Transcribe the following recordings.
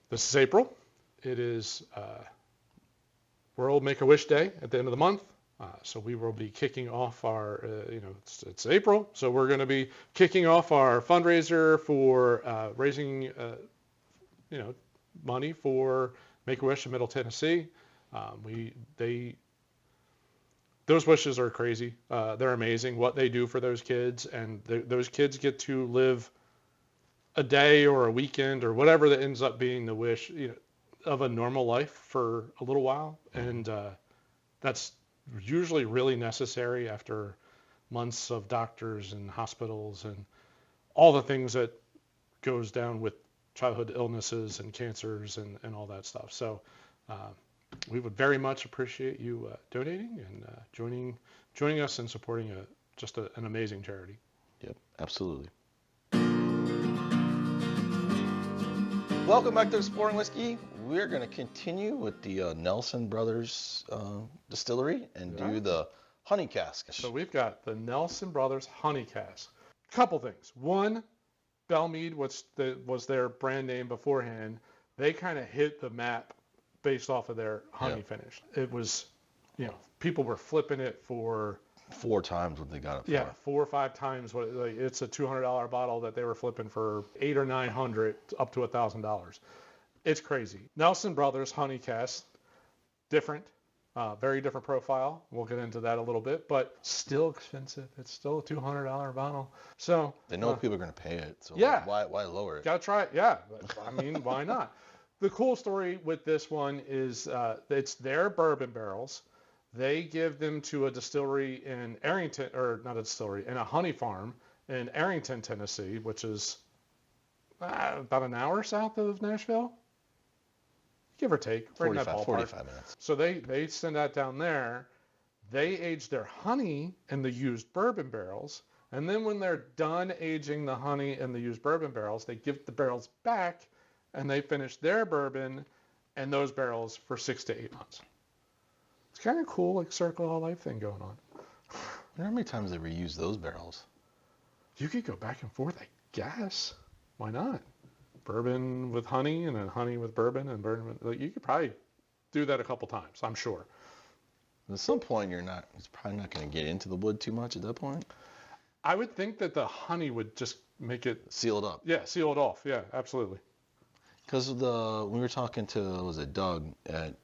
This is April. It is World Make-A-Wish Day at the end of the month. So we will be kicking off our, it's April, so we're going to be kicking off our fundraiser for raising, money for Make-A-Wish in Middle Tennessee. Those wishes are crazy. They're amazing what they do for those kids, and those kids get to live a day or a weekend or whatever that ends up being the wish, of a normal life for a little while, and that's usually really necessary after months of doctors and hospitals and all the things that goes down with childhood illnesses and cancers and all that stuff. So we would very much appreciate you donating and joining us and supporting an amazing charity. Yep, absolutely. Welcome back to Exploring Whiskey. We're going to continue with the Nelson Brothers Distillery and do the honey cask. So we've got the Nelson Brothers Honey Cask. Couple things. One, Belle Meade was their brand name beforehand. They kind of hit the map based off of their honey finish. It was, people were flipping it for 4 times what they got it for. Yeah, 4 or 5 times what it's a $200 bottle that they were flipping for $800 or $900 up to $1,000. It's crazy. Nelson Brothers Honey Cask, different, very different profile. We'll get into that a little bit, but still expensive. It's still a $200 bottle. So they know people are going to pay it. So why lower it? Gotta try it. Yeah, I mean, why not? The cool story with this one is it's their bourbon barrels. They give them to a distillery in Arrington, or not a distillery, in a honey farm in Arrington, Tennessee, which is about an hour south of Nashville, give or take, right in that ballpark. 45 minutes. So they send that down there. They age their honey in the used bourbon barrels, and then when they're done aging the honey in the used bourbon barrels, they give the barrels back, and they finish their bourbon in those barrels for 6 to 8 months. It's kind of cool, like circle of life thing going on. I wonder how many times they reuse those barrels. You could go back and forth, I guess. Why not? Bourbon with honey, and then honey with bourbon, and bourbon with, you could probably do that a couple times, I'm sure. At some point, it's probably not going to get into the wood too much at that point. I would think that the honey would just make it seal it up. Yeah, seal it off. Yeah, absolutely. Because we were talking to, was it Doug at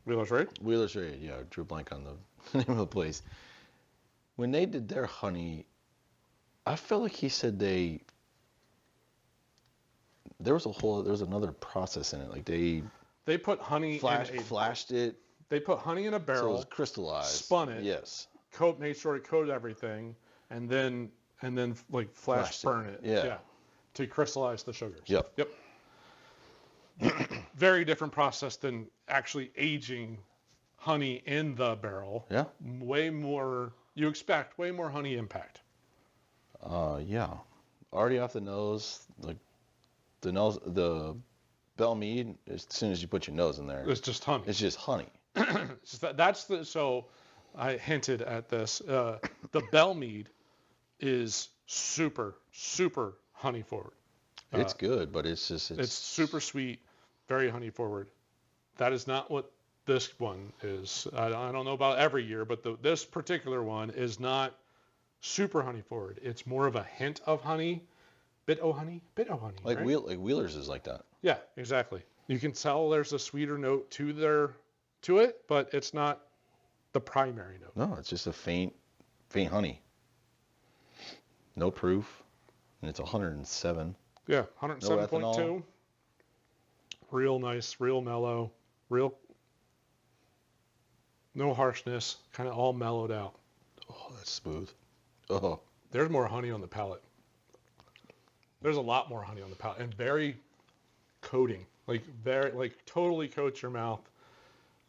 Wheeler's Raid? Wheeler's Raid, yeah. I drew a blank on the name of the place. When they did their honey, I felt like he said there was another process in it. Like they put honey flashed it. They put honey in a barrel. So it was crystallized. Spun it. Yes. Made sure it coated everything, and then like burn it. Yeah. To crystallize the sugars. Yep. Very different process than actually aging honey in the barrel. Yeah. You expect way more honey impact. Yeah. Already off the nose, like the Belle Meade, as soon as you put your nose in there, it's just honey. It's just honey. So I hinted at this. The Belle Meade is super, super honey forward. It's good, but it's super sweet, very honey forward. That is not what this one is. I don't know about every year, but this particular one is not super honey forward. It's more of a hint of honey, bit of honey. Like right? Wheeler's is like that. Yeah, exactly. You can tell there's a sweeter note to it, but it's not the primary note. No, it's just a faint honey. No proof, and it's 107. Yeah, 107.2. No, real nice, real mellow, no harshness, kind of all mellowed out. Oh, that's smooth. Oh. There's more honey on the palate. There's a lot more honey on the palate, and very coating, like totally coats your mouth,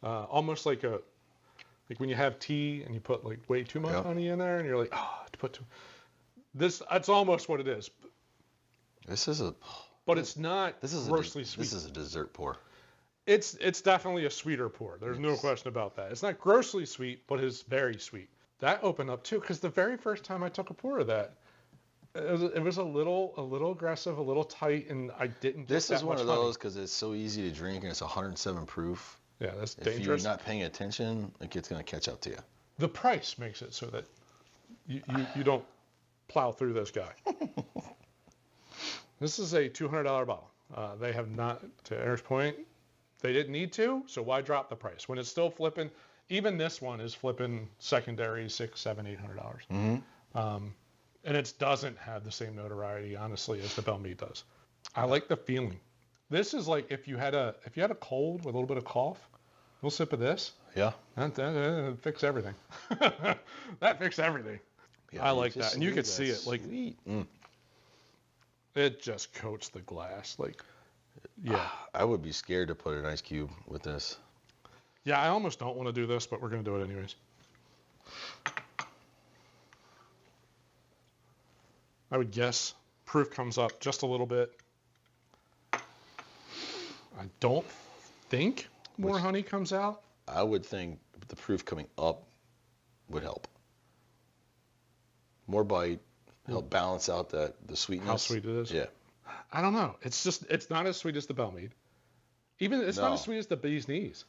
almost like when you have tea and you put like way too much honey in there, and you're like, to put too. That's almost what it is. But it's not grossly sweet. This is a dessert pour. It's definitely a sweeter pour. There's no question about that. It's not grossly sweet, but it's very sweet. That opened up too, because the very first time I took a pour of that, It was a little aggressive, a little tight, and I didn't get This that is one much of honey. those because it's so easy to drink and it's 107 proof. Yeah, that's If dangerous. you're not paying attention, it's going to catch up to you. The price makes it so that you don't plow through this guy. This is a $200 bottle. They have not, to Eric's point, they didn't need to, so why drop the price when it's still flipping? Even this one is flipping secondary $600, $700, $800. Mm-hmm. And it doesn't have the same notoriety, honestly, as the Belle Meade does. I like the feeling. This is like if you had a cold with a little bit of cough, a little sip of this. Yeah. That fix everything. That fixed everything. Yeah, I like that, and you could see it. Like Sweet. it just coats the glass. Like, yeah, I would be scared to put an ice cube with this. yeah. I almost don't want to do this, but we're gonna do it anyways. I would guess proof comes up just a little bit. I don't think more honey comes out. I would think the proof coming up would help. More bite, help balance out the sweetness. How sweet it is. Yeah. I don't know. It's not as sweet as the Belle Meade. Even it's not No. as sweet as the Bee's Knees.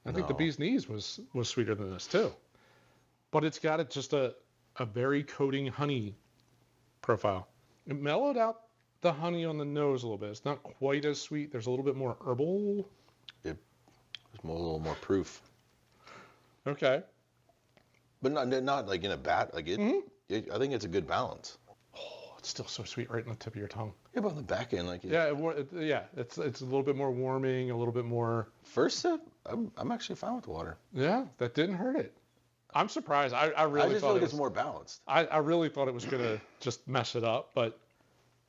I think the No. Bee's Knees was sweeter than this too. But it's got just a very coating honey profile. It mellowed out the honey on the nose a little bit. It's not quite as sweet. There's a little bit more herbal. There's a little more proof. Okay. But not like in a bat. Like Mm-hmm. I think it's a good balance. Oh, it's still so sweet right on the tip of your tongue. Yeah, but on the back end, It's a little bit more warming, a little bit more. First sip, I'm actually fine with water. Yeah, that didn't hurt it. I'm surprised. I really I just thought feel like it it's was, more balanced. I really thought it was gonna just mess it up, but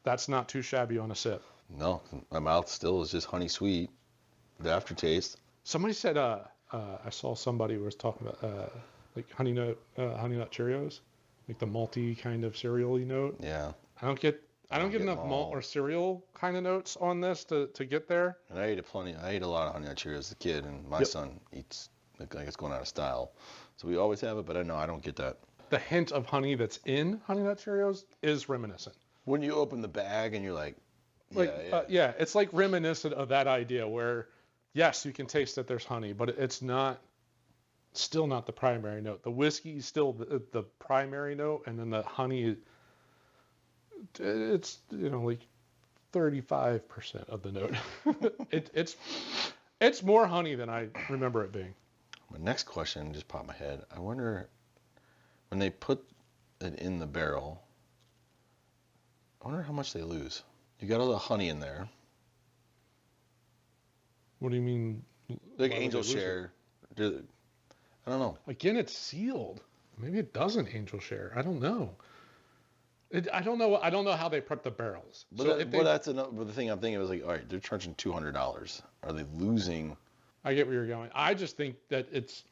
that's not too shabby on a sip. No, my mouth still is just honey sweet. The aftertaste. Somebody said, I saw somebody was talking about like honey nut Cheerios, like the malty kind of cereal-y note. Yeah. I don't get get enough them malt all. or cereal kind of notes on this to get there. And I ate a lot of Honey Nut Cheerios as a kid, and my Yep. son eats like it's going out of style. So we always have it, but I don't get that. The hint of honey that's in Honey Nut Cheerios is reminiscent. When you open the bag and you're like, Like, yeah. it's like reminiscent of that idea where, yes, you can taste that there's honey, but it's still not the primary note. The whiskey is still the primary note, and then the honey, it's like 35% of the note. It's more honey than I remember it being. My next question just popped in my head. I wonder when they put it in the barrel, I wonder how much they lose. You got all the honey in there, What do you mean? like why would Angel they lose it? Share. I don't know. Again, it's sealed. Maybe it doesn't Angel Share. I don't know. I don't know. I don't know how they prep the barrels. But, So if they- that's another. But the thing I'm thinking was like, all right, they're charging $200. Are they losing? I get where you're going. I just think that it's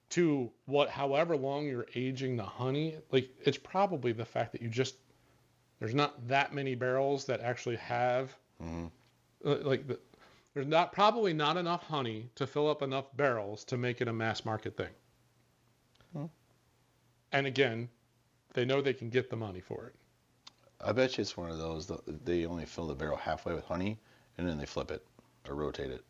to however long you're aging the honey, like it's probably the fact that there's not that many barrels that actually have, there's probably not enough honey to fill up enough barrels to make it a mass market thing. Hmm. And again, they know they can get the money for it. I bet you it's one of those. They only fill the barrel halfway with honey, and then they flip it or rotate it.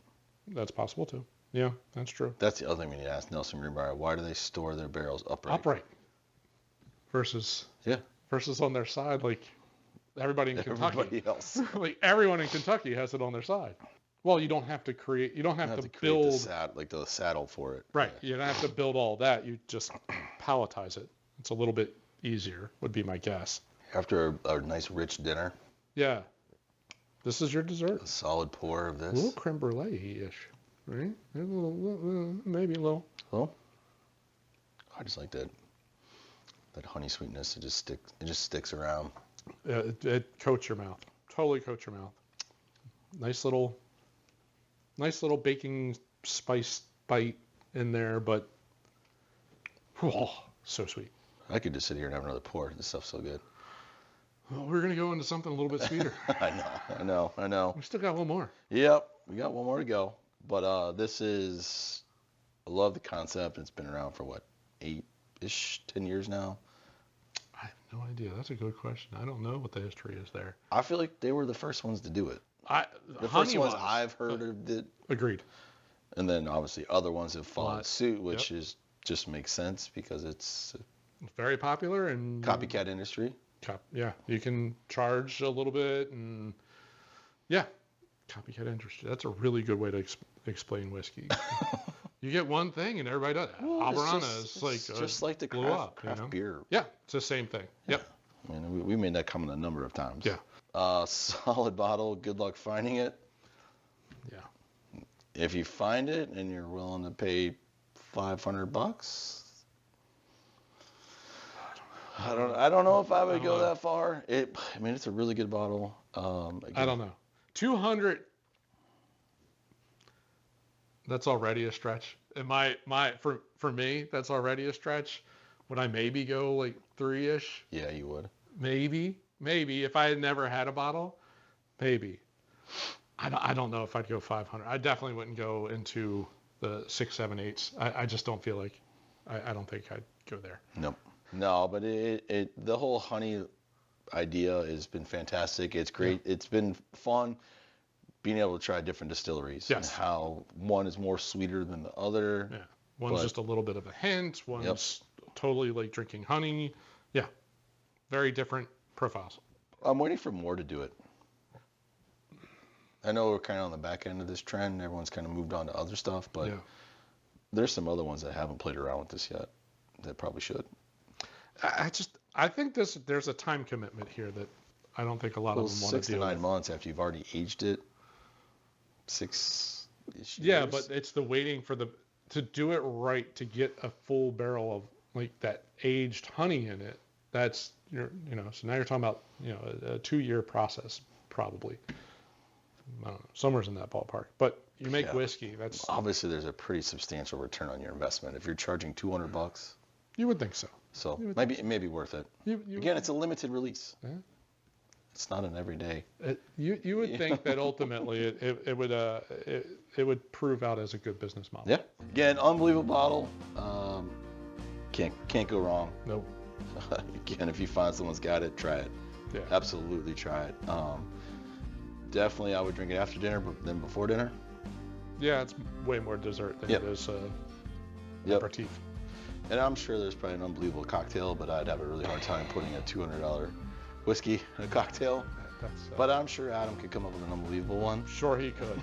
That's possible too. Yeah, that's true. That's the other thing we need to ask Nelson Greenbrier. Why do they store their barrels upright? Upright versus on their side, like everybody in Kentucky. Everybody else. Like everyone in Kentucky has it on their side. Well, you don't have to create. You don't have to create build. the saddle for it. Right. You don't have to build all that. You just palletize it. It's a little bit easier, would be my guess. After a nice rich dinner, Yeah. This is your dessert. a solid pour of A this. little creme brulee-ish, right? Maybe a little. Well, I just like that honey sweetness. It just sticks around. It coats your mouth. Totally coats your mouth. Nice little baking spice bite in there, but so sweet. I could just sit here and have another pour. This stuff's so good. Well, we're gonna go into something a little bit sweeter. I know. We still got a little more. Yep, we got one more to go. But I love the concept. It's been around for what, 10 years now? I have No idea. That's a good question. I don't know what the history is there. I feel like they were the first ones to do it. The Honey first ones was. I've heard of it. Agreed. And then obviously other ones have followed suit, which Yep. is just makes sense because it's Very popular and copycat industry. Yeah, you can charge a little bit and yeah, copycat industry. That's a really good way to explain whiskey. You get one thing and everybody does it. Well, Albarana it's is just like the blew craft, up, craft you know? beer. Yeah, it's the same thing. Yep. I mean, we made that comment a number of times. Yeah. Solid bottle. Good luck finding it. Yeah. If you find it and you're willing to pay $500, I don't know if I would go that far. I mean, it's a really good bottle. Again, I don't know. 200. That's already a stretch. And for me, that's already a stretch. Would I maybe go like 3-ish? Yeah, you would. Maybe if I had never had a bottle, maybe. I don't know if I'd go 500. I definitely wouldn't go into the 6, 7, 8s. I just don't feel like. I don't think I'd go there. Nope. No, but the whole honey idea has been fantastic. It's great. Yeah. It's been fun being able to try different distilleries. Yes. And how one is more sweeter than the other. Yeah. One's just a little bit of a hint. One's totally like drinking honey. Yeah. Very different profiles. I'm waiting for more to do it. I know we're kind of on the back end of this trend. Everyone's kind of moved on to other stuff, but there's some other ones that haven't played around with this yet that probably should. I think there's a time commitment here that I don't think a lot of them want to deal with. 6 to 9 months after you've already aged it. 6 years. Yeah, but it's the waiting for to do it right to get a full barrel of like that aged honey in it. That's so now you're talking about a 2-year process probably. I don't know, somewhere's in that ballpark. But you make whiskey. That's obviously there's a pretty substantial return on your investment if you're charging $200. You would think so. So it may be worth it. Again, it's a limited release. Yeah. It's not an everyday. You would think that ultimately it would prove out as a good business model. Yeah. Again, unbelievable bottle. Can't go wrong. Nope. Again, if you find someone's got it, try it. Yeah. Absolutely try it. Definitely, I would drink it after dinner than before dinner. Yeah, it's way more dessert than it is aperitif. And I'm sure there's probably an unbelievable cocktail, but I'd have a really hard time putting a $200 whiskey in a cocktail. But I'm sure Adam could come up with an unbelievable one. Sure he could.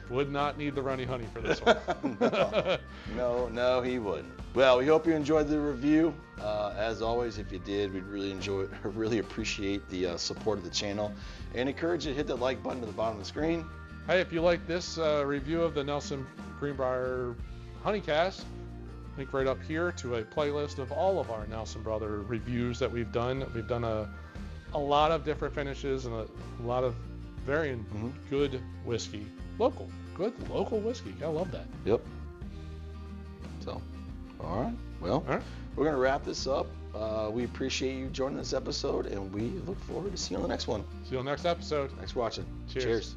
Would not need the runny honey for this one. No, he wouldn't. Well, we hope you enjoyed the review. As always, if you did, we'd really appreciate the support of the channel, and encourage you to hit that like button at the bottom of the screen. Hey, if you like this review of the Nelson Greenbrier Honey Cask, link right up here to a playlist of all of our Nelson Brother reviews that we've done. We've done a lot of different finishes and a lot of very good whiskey. Good local whiskey. I love that. Yep. So, all right. Well, we're going to wrap this up. We appreciate you joining this episode, and we look forward to seeing you on the next one. See you on the next episode. Thanks for watching. Cheers.